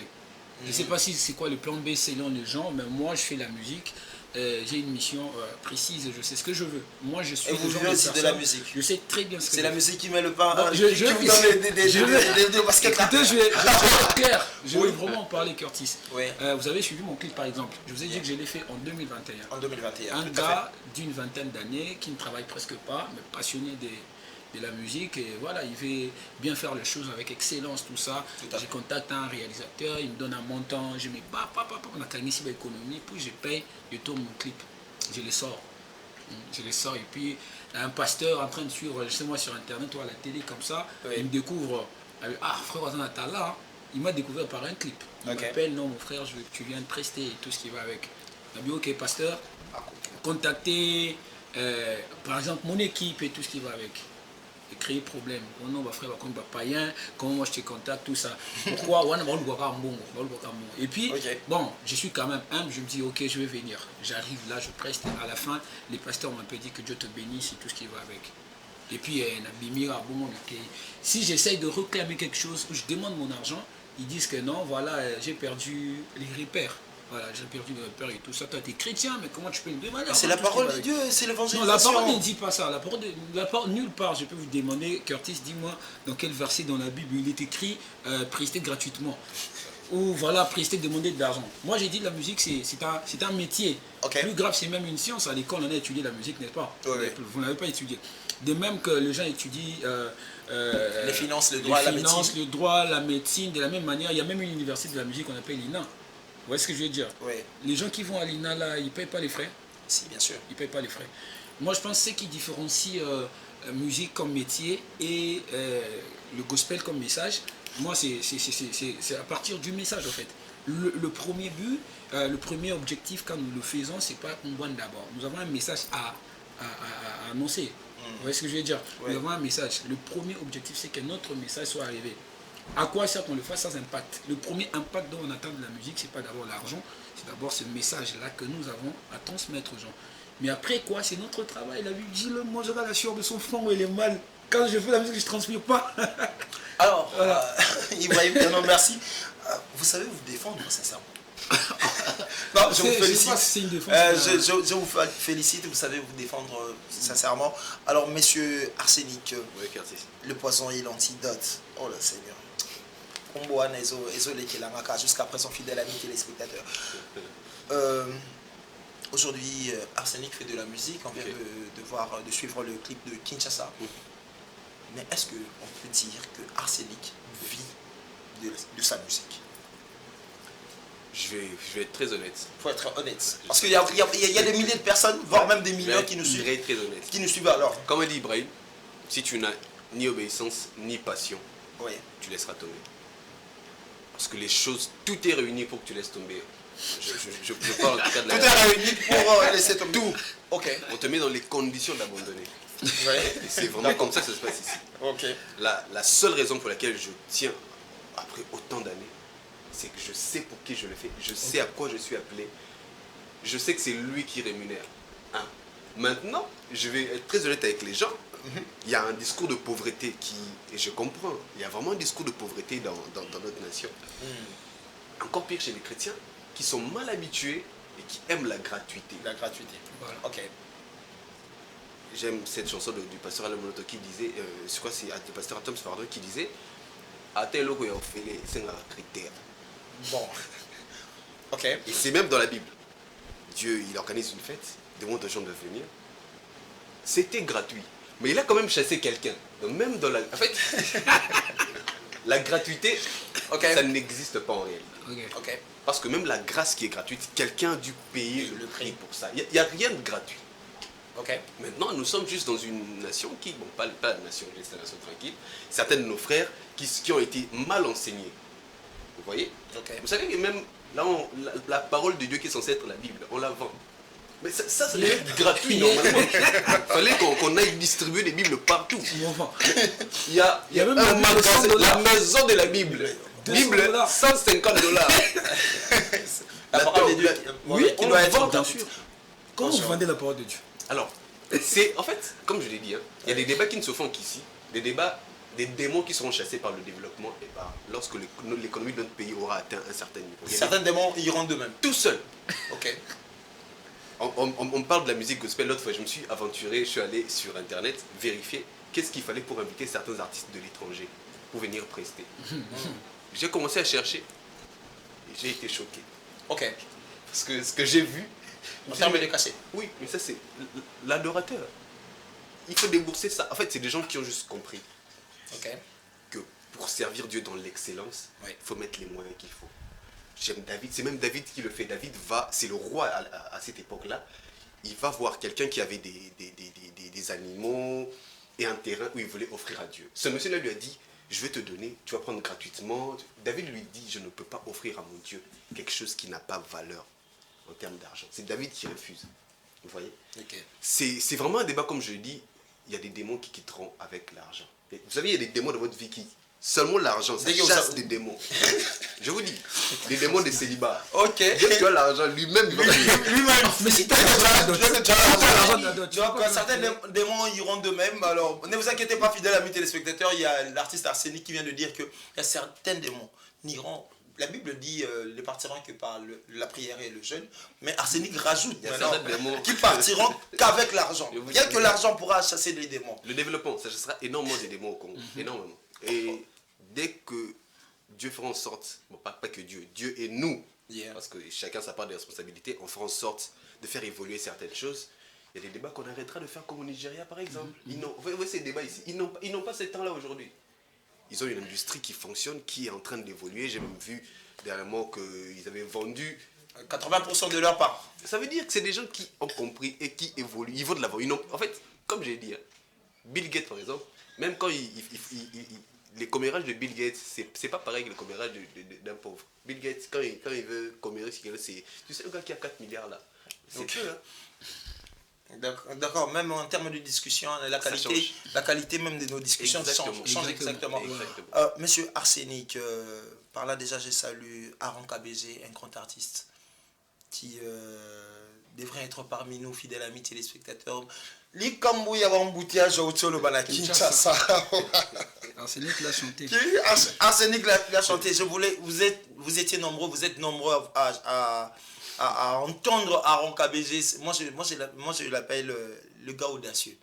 [SPEAKER 3] Je ne sais pas si c'est quoi le plan B selon les gens, mais moi, je fais la musique. J'ai une mission précise, je sais ce que je veux. Moi, je suis.
[SPEAKER 1] Et vous vivez aussi de la musique.
[SPEAKER 3] Je sais très bien ce que
[SPEAKER 1] c'est la musique qui met le pain.
[SPEAKER 3] Bon, je vais être clair. Je vais vraiment parler, Curtis.
[SPEAKER 1] Oui.
[SPEAKER 3] Vous avez suivi mon clip, par exemple. Je vous ai dit que je l'ai fait en 2021.
[SPEAKER 1] En 2021.
[SPEAKER 3] Un gars d'une vingtaine d'années qui ne travaille presque pas, mais passionné de la musique, et voilà, il veut bien faire les choses avec excellence, tout ça. J'ai contacté un réalisateur, il me donne un montant, je mets on a gagné ici l'économie, puis je paye, je tourne mon clip, je les sors. Et puis un pasteur en train de suivre, je sais moi, sur internet ou à la télé comme ça, il me découvre, frère Wazan Atala, il m'a découvert par un clip. Il m'appelle, non mon frère, je veux que tu viennes prester et tout ce qui va avec. Il m'a dit, ok pasteur, contactez par exemple mon équipe et tout ce qui va avec. Et créer problème. Oh non, ma frère, comme païen, comment moi je te contacte, tout ça. Pourquoi? Et puis, bon, je suis quand même humble, je me dis, ok, je vais venir. J'arrive là, je preste. À la fin, les pasteurs m'ont dit que Dieu te bénisse et tout ce qui va avec. Et puis, si j'essaye de réclamer quelque chose, où je demande mon argent, ils disent que non, voilà, j'ai perdu les repères. Voilà, j'ai perdu le repère et tout ça. Toi, tu es chrétien, mais comment tu peux me demander?
[SPEAKER 1] C'est la parole de Dieu, c'est l'évangélisation.
[SPEAKER 3] Non, la parole ne dit pas ça. La parole, nulle part, je peux vous demander, Curtis, dis-moi dans quel verset dans la Bible il est écrit prester gratuitement. Ou voilà, prester, demander de l'argent. Moi, j'ai dit la musique, c'est un métier. Plus grave, c'est même une science. À l'école, on a étudié la musique, n'est-ce pas? Vous n'avez pas étudié. De même que les gens étudient
[SPEAKER 1] les finances,
[SPEAKER 3] le droit, la médecine. De la même manière, il y a même une université de la musique qu'on appelle l'INA. Vous voyez ce que je veux dire? Les gens qui vont à l'INA, là, ils ne payent pas les frais?
[SPEAKER 1] Si, bien sûr.
[SPEAKER 3] Ils ne payent pas les frais. Moi, je pense que ce qui différencie musique comme métier et le gospel comme message, moi, c'est à partir du message, en fait. Le premier but, le premier objectif, quand nous le faisons, c'est pas qu'on voit d'abord. Nous avons un message à annoncer. Vous voyez ce que je veux dire? Nous avons un message. Le premier objectif, c'est que notre message soit arrivé. À quoi sert qu'on le fasse sans impact? Le premier impact dont on attend de la musique, c'est pas d'abord l'argent, c'est d'abord ce message-là que nous avons à transmettre aux gens. Mais après quoi, c'est notre travail. La Bible dit, le mangera la sueur de son front où il est mal. Quand je fais la musique, je ne transpire pas.
[SPEAKER 1] Alors, voilà. Ibrahim, merci. Vous savez vous défendre, sincèrement. Non, je vous félicite. Je vous félicite, vous savez vous défendre sincèrement. Alors, messieurs Arsenic, le poison et l'antidote. Oh le Seigneur. Jusqu'à présent, fidèle ami téléspectateur. Aujourd'hui, Arsenic fait de la musique. On vient de suivre le clip de Kinshasa. Mais est-ce qu'on peut dire que Arsenic vit de sa musique?
[SPEAKER 2] Je vais être très honnête.
[SPEAKER 1] Il faut être honnête. Parce qu'il y a des milliers de personnes, voire même des millions qui nous suivent.
[SPEAKER 2] Je vais être très honnête.
[SPEAKER 1] Qui nous suivent alors.
[SPEAKER 2] Comme dit Ibrahim, si tu n'as ni obéissance, ni passion, tu laisseras tomber. Parce que les choses, tout est réuni pour que tu laisses tomber. Je parle en tout cas de la...
[SPEAKER 1] Tout est réuni pour laisser tomber.
[SPEAKER 2] Tout. On te met dans les conditions d'abandonner. C'est vraiment comme ça que ça se passe ici. La seule raison pour laquelle je tiens, après autant d'années, c'est que je sais pour qui je le fais. Je sais à quoi je suis appelé. Je sais que c'est lui qui rémunère. Maintenant, je vais être très honnête avec les gens. Il y a un discours de pauvreté et je comprends, il y a vraiment un discours de pauvreté dans notre nation. Encore pire chez les chrétiens qui sont mal habitués et qui aiment la gratuité.
[SPEAKER 1] La gratuité, voilà.
[SPEAKER 2] J'aime cette chanson du pasteur Alain Monoto qui disait, je crois que c'est le pasteur Atoms, pardon, qui disait c'est un critère.
[SPEAKER 1] Bon.
[SPEAKER 2] Et c'est même dans la Bible. Dieu, il organise une fête, il demande aux gens de venir. c'était gratuit. Mais il a quand même chassé quelqu'un. Donc même dans la... En fait, la gratuité, ça n'existe pas en réalité. Parce que même la grâce qui est gratuite, quelqu'un a dû payer le prix pour ça. Il n'y a rien de gratuit. Maintenant, nous sommes juste dans une nation qui, bon, pas la nation, c'est la nation tranquille, certains de nos frères qui ont été mal enseignés. Vous voyez? Vous savez que même là, la parole de Dieu qui est censée être la Bible, on la vend. Mais ça c'est gratuit normalement. Il fallait qu'on aille distribuer des Bibles partout. Il y a même un magasin, la maison de la Bible. Bible, $150.
[SPEAKER 1] La parole de Dieu.
[SPEAKER 2] Oui,
[SPEAKER 1] qui doit être
[SPEAKER 2] bien sûr.
[SPEAKER 3] Comment vous vendez la parole de Dieu?
[SPEAKER 2] Alors, c'est en fait, comme je l'ai dit, il y a des débats qui ne se font qu'ici, des débats, des démons qui seront chassés par le développement et par lorsque l'économie de notre pays aura atteint un certain niveau.
[SPEAKER 1] Certains démons iront d'eux-mêmes.
[SPEAKER 2] Tout seul. On parle de la musique gospel. L'autre fois, je me suis aventuré, je suis allé sur internet vérifier qu'est-ce qu'il fallait pour inviter certains artistes de l'étranger pour venir prester. J'ai commencé à chercher et j'ai été choqué. Parce que ce que j'ai vu.
[SPEAKER 1] En termes de cachet.
[SPEAKER 2] Oui, mais ça c'est l'adorateur. Il faut débourser ça. En fait, c'est des gens qui ont juste compris que pour servir Dieu dans l'excellence, il faut mettre les moyens qu'il faut. J'aime David, c'est même David qui le fait. David va, c'est le roi à cette époque-là. Il va voir quelqu'un qui avait des animaux et un terrain où il voulait offrir à Dieu. Ce monsieur-là lui a dit, je vais te donner, tu vas prendre gratuitement. David lui dit, je ne peux pas offrir à mon Dieu quelque chose qui n'a pas valeur en termes d'argent. C'est David qui refuse. Vous voyez? C'est vraiment un débat, comme je le dis, il y a des démons qui quitteront avec l'argent. Vous savez, il y a des démons dans votre vie qui... Seulement l'argent, ça chasse des démons. Je vous dis, des démons de célibat. Dès que tu as l'argent, lui-même, il va
[SPEAKER 1] lui-même. Mais si tu as l'argent, certains démons iront d'eux-mêmes. Alors, ne vous inquiétez pas, fidèles amis téléspectateurs, il y a l'artiste Arsenic qui vient de dire qu'il y a certains démons n'iront. La Bible dit ne partiront que par la prière et le jeûne, mais Arsenic rajoute qui partiront qu'avec l'argent. Bien que l'argent pourra chasser les démons.
[SPEAKER 2] Le développement, ça chassera énormément des démons au Congo, énormément. Et dès que Dieu fera en sorte, bon, pas que Dieu et nous, parce que chacun sa part de responsabilité, on fera en sorte de faire évoluer certaines choses. Il y a des débats qu'on arrêtera de faire comme au Nigeria par exemple. Vous voyez ces débats ici, ils n'ont pas ce temps-là aujourd'hui. Ils ont une industrie qui fonctionne, qui est en train d'évoluer. J'ai même vu dernièrement qu'ils avaient vendu
[SPEAKER 1] 80% de leur part.
[SPEAKER 2] Ça veut dire que c'est des gens qui ont compris et qui évoluent. Ils vont de l'avant. En fait, comme j'ai dit, Bill Gates par exemple, même quand les commérages de Bill Gates, c'est pas pareil que les commérages d'un pauvre. Bill Gates, quand il veut commérer, c'est... Tu sais, le gars qui a 4 milliards là, c'est peu, hein.
[SPEAKER 1] D'accord, même en termes de discussion, la qualité même de nos discussions change exactement. Monsieur Arsenic, par là déjà je salue Aaron KBG, un grand artiste qui devrait être parmi nous, fidèles amis téléspectateurs. Likambu y avoir embouteillage au Tcholo Kinshasa.
[SPEAKER 3] Arsenic l'a chanté.
[SPEAKER 1] Arsenic l'a chanté. Vous étiez nombreux, vous êtes nombreux à entendre Aaron KBG. Moi je l'appelle le gars audacieux.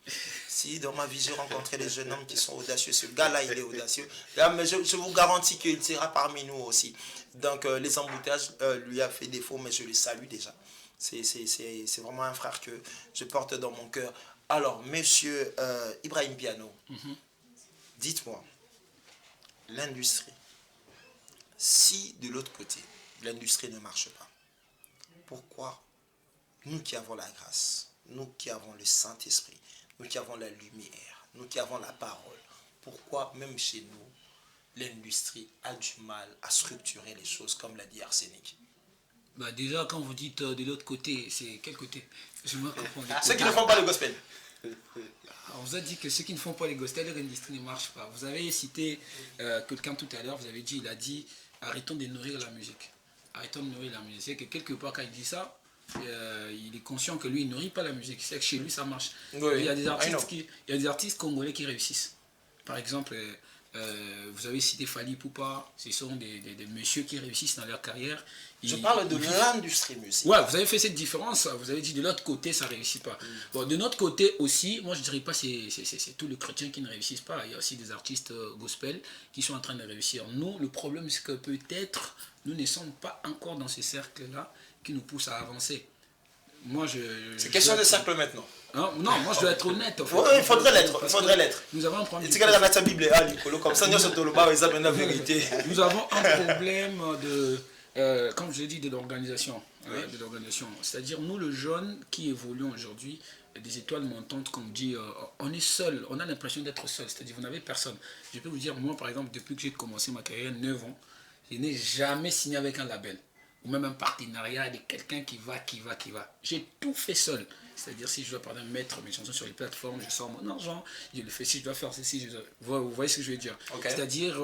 [SPEAKER 1] Si dans ma vie j'ai rencontré des jeunes hommes qui sont audacieux, ce gars-là il est audacieux. Là, mais je vous garantis qu'il sera parmi nous aussi. Donc les embouteillages lui a fait défaut, mais je le salue déjà. C'est vraiment un frère que je porte dans mon cœur. Alors, monsieur Ibrahim Piano, dites-moi, l'industrie, si de l'autre côté, l'industrie ne marche pas, pourquoi nous qui avons la grâce, nous qui avons le Saint-Esprit, nous qui avons la lumière, nous qui avons la parole, pourquoi même chez nous, l'industrie a du mal à structurer les choses comme l'a dit Arsenic?
[SPEAKER 3] Bah déjà, quand vous dites de l'autre côté, c'est quel côté? J'aimerais comprendre.
[SPEAKER 1] Ceux qui ne font pas le gospel.
[SPEAKER 3] On vous a dit que ceux qui ne font pas les gospel, l'industrie ne marche pas. Vous avez cité quelqu'un tout à l'heure, il a dit arrêtons de nourrir la musique. Arrêtons de nourrir la musique. C'est que quelque part, quand il dit ça, il est conscient que lui, il ne nourrit pas la musique. C'est que chez lui, ça marche.
[SPEAKER 1] Oui,
[SPEAKER 3] il y a des artistes congolais qui réussissent. Par exemple, vous avez cité Fally Ipupa, ce sont des messieurs qui réussissent dans leur carrière.
[SPEAKER 1] Je parle de l'industrie musicale.
[SPEAKER 3] Ouais, vous avez fait cette différence, vous avez dit de l'autre côté ça ne réussit pas. Bon, de notre côté aussi, moi je ne dirais pas que c'est tous les chrétiens qui ne réussissent pas, il y a aussi des artistes gospel qui sont en train de réussir. Nous, le problème c'est que peut-être nous ne sommes pas encore dans ces cercles-là qui nous poussent à avancer. moi je...
[SPEAKER 1] C'est question de cercle maintenant.
[SPEAKER 3] Non, moi je dois être honnête. En fait.
[SPEAKER 1] Oui, il faudrait l'être.
[SPEAKER 3] Nous avons un problème.
[SPEAKER 1] Tu regardes la Bible, comme ça, nous sommes la vérité.
[SPEAKER 3] Nous avons un problème de, comme je l'ai dit, de l'organisation.
[SPEAKER 1] Oui.
[SPEAKER 3] De l'organisation. C'est-à-dire, nous, le jeune qui évoluons aujourd'hui, des étoiles montantes, comme dit, on est seul, on a l'impression d'être seul. C'est-à-dire, vous n'avez personne. Je peux vous dire, moi, par exemple, depuis que j'ai commencé ma carrière, 9 ans, je n'ai jamais signé avec un label. Ou même un partenariat avec quelqu'un qui va. J'ai tout fait seul. C'est-à-dire, si je dois par exemple mettre mes chansons sur les plateformes, je sors mon argent, je le fais. Si je dois faire ceci, vous voyez ce que je veux dire.
[SPEAKER 1] Okay.
[SPEAKER 3] C'est-à-dire,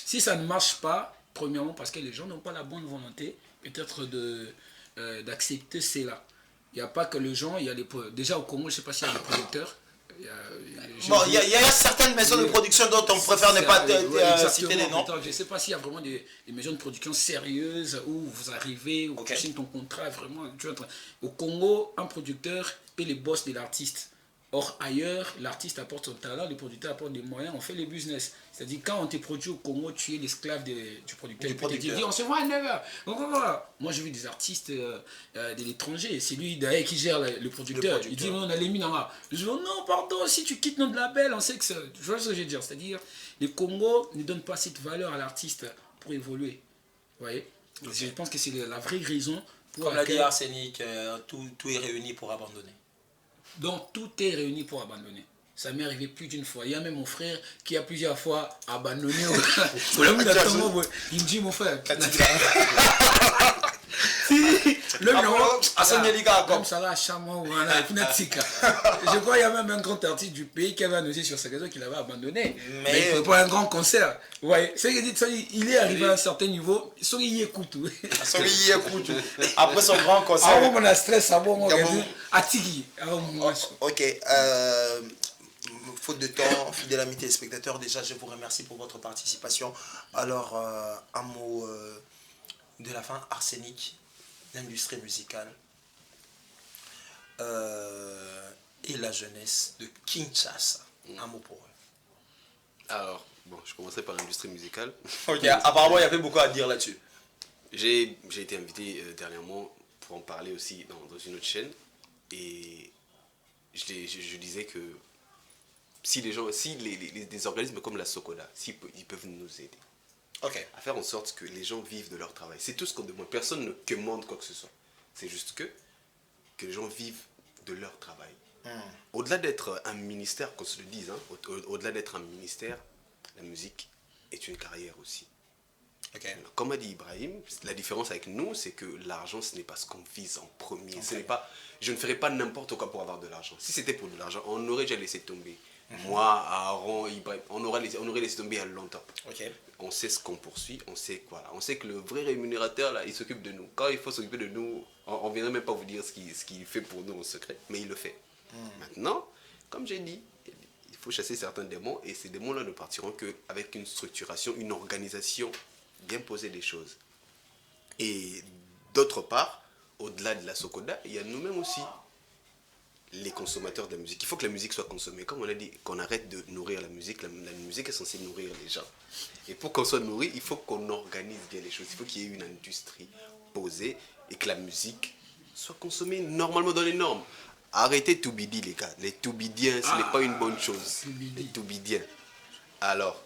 [SPEAKER 3] si ça ne marche pas, premièrement, parce que les gens n'ont pas la bonne volonté, peut-être d'accepter cela. Il n'y a pas que les gens, il y a déjà au Congo, je ne sais pas s'il y a des producteurs. Il y a
[SPEAKER 1] certaines maisons de production dont on préfère ne pas citer les noms.
[SPEAKER 3] Je ne sais pas s'il y a vraiment des maisons de production sérieuses où vous arrivez, où tu signes ton contrat vraiment. Au Congo, un producteur paie les boss de l'artiste. Or, ailleurs, l'artiste apporte son talent, le producteur apporte des moyens, on fait les business. C'est-à-dire, quand on te produit au Congo, tu es l'esclave du producteur. Il dit, on se voit à 9h. Moi, j'ai vu des artistes de l'étranger. C'est lui, d'ailleurs, qui gère le producteur. Il dit, on a les mines en bas. Je dis, non, pardon, si tu quittes notre label, on sait que c'est... Je vois ce que je veux dire. C'est-à-dire, les Congo ne donnent pas cette valeur à l'artiste pour évoluer. Vous voyez? Je pense que c'est la vraie raison pour
[SPEAKER 1] Comme l'a dit Arsenic, tout est réuni pour abandonner.
[SPEAKER 3] Donc tout est réuni pour abandonner. Ça m'est arrivé plus d'une fois. Il y a même mon frère qui a plusieurs fois abandonné. Il me dit, mon frère. Comme ça là, Chamon, je crois qu'il y a même un grand artiste du pays qui avait annoncé sur sa réseau qu'il avait abandonné. Mais il ne fait pas un grand concert. Ouais. Il est arrivé à un certain niveau. Il écoute.
[SPEAKER 1] Après son grand concert.
[SPEAKER 3] On a stress,
[SPEAKER 1] ok. Faute de temps, fidèle ami téléspectateurs, déjà je vous remercie pour votre participation. Alors, un mot de la fin, Arsenic, l'industrie musicale et la jeunesse de Kinshasa. Un mot pour eux.
[SPEAKER 2] Alors, bon, je commencerai par l'industrie musicale.
[SPEAKER 1] Ok, apparemment il y avait beaucoup à dire là-dessus.
[SPEAKER 2] J'ai été invité dernièrement pour en parler aussi dans une autre chaîne. Et je disais que si les organismes comme la Sokoda, ils peuvent nous aider à faire en sorte que les gens vivent de leur travail. C'est tout ce qu'on demande. Personne ne commande quoi que ce soit. C'est juste que les gens vivent de leur travail. Au-delà d'être un ministère, qu'on se le dise, au-delà d'être un ministère, la musique est une carrière aussi. Comme a dit Ibrahim, la différence avec nous, c'est que l'argent, ce n'est pas ce qu'on vise en premier. Je ne ferai pas n'importe quoi pour avoir de l'argent. Si c'était pour de l'argent, on aurait déjà laissé tomber. Moi, Aaron, Ibrahim, on aurait laissé tomber il y a longtemps. On sait ce qu'on poursuit, on sait que le vrai rémunérateur, là, il s'occupe de nous. Quand il faut s'occuper de nous, on ne viendrait même pas vous dire ce qu'il fait pour nous en secret, mais il le fait. Maintenant, comme j'ai dit, il faut chasser certains démons, et ces démons-là ne partiront qu'avec une structuration, une organisation, bien poser les choses. Et d'autre part, au-delà de la Sokoda, il y a nous-mêmes aussi, les consommateurs de la musique. Il faut que la musique soit consommée. Comme on a dit, qu'on arrête de nourrir la musique. La musique est censée nourrir les gens. Et pour qu'on soit nourri, il faut qu'on organise bien les choses. Il faut qu'il y ait une industrie posée et que la musique soit consommée normalement dans les normes. Arrêtez Toubidi, les gars. Les Toubidiens, ce n'est pas une bonne chose. Les Toubidiens. Alors,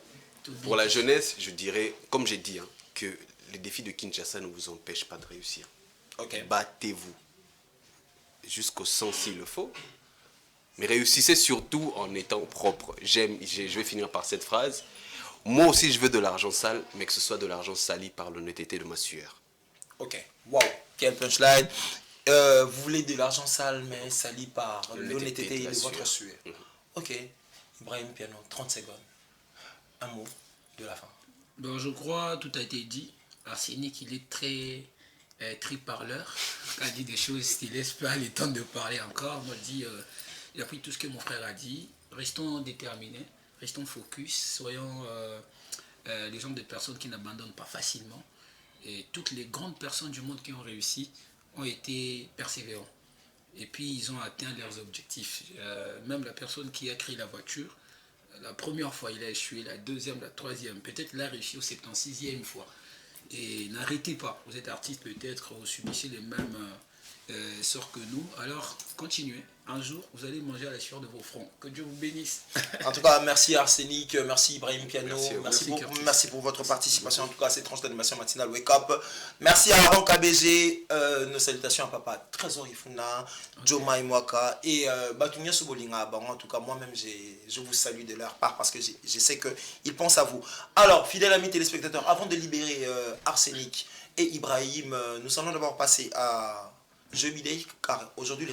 [SPEAKER 2] pour la jeunesse, je dirais, comme j'ai dit, que les défis de Kinshasa ne vous empêchent pas de réussir. Battez-vous jusqu'au sang s'il le faut, mais réussissez surtout en étant propre. Je vais finir par cette phrase. Moi aussi, je veux de l'argent sale, mais que ce soit de l'argent sali par l'honnêteté de ma sueur.
[SPEAKER 1] Ok, wow, quel punchline. Vous voulez de l'argent sale, mais sali par l'honnêteté de votre sueur. Ok, Ibrahim Piano, 30 secondes. Un mot de la fin.
[SPEAKER 3] Bon, je crois tout a été dit. Arsenic, il est très parleur. Quand il dit des choses, il ne laisse pas le temps de parler encore. Moi, il a pris tout ce que mon frère a dit. Restons déterminés, restons focus, soyons les gens des personnes qui n'abandonnent pas facilement. Et toutes les grandes personnes du monde qui ont réussi ont été persévérants. Et puis, ils ont atteint leurs objectifs. Même la personne qui a créé la voiture, la première fois, il a échoué, la deuxième, la troisième, peut-être il a réussi au 76e fois. Et n'arrêtez pas, vous êtes artiste peut-être, vous subissez les mêmes sort que nous. Alors, continuez. Un jour, vous allez manger à la sueur de vos fronts. Que Dieu vous bénisse.
[SPEAKER 1] En tout cas, merci Arsenic, merci Ibrahim Piano, merci pour votre participation en tout cas à cette tranche d'animation matinale Wake Up. Merci à Aaron KBG, nos salutations à Papa Trésor Ifuna, Joe Maimwaka et Batunia Sobolinga. En tout cas, moi-même, je vous salue de leur part parce que je sais qu'ils pensent à vous. Alors, fidèles amis téléspectateurs, avant de libérer Arsenic et Ibrahim, nous allons d'abord passer à Jeu Bidei car aujourd'hui,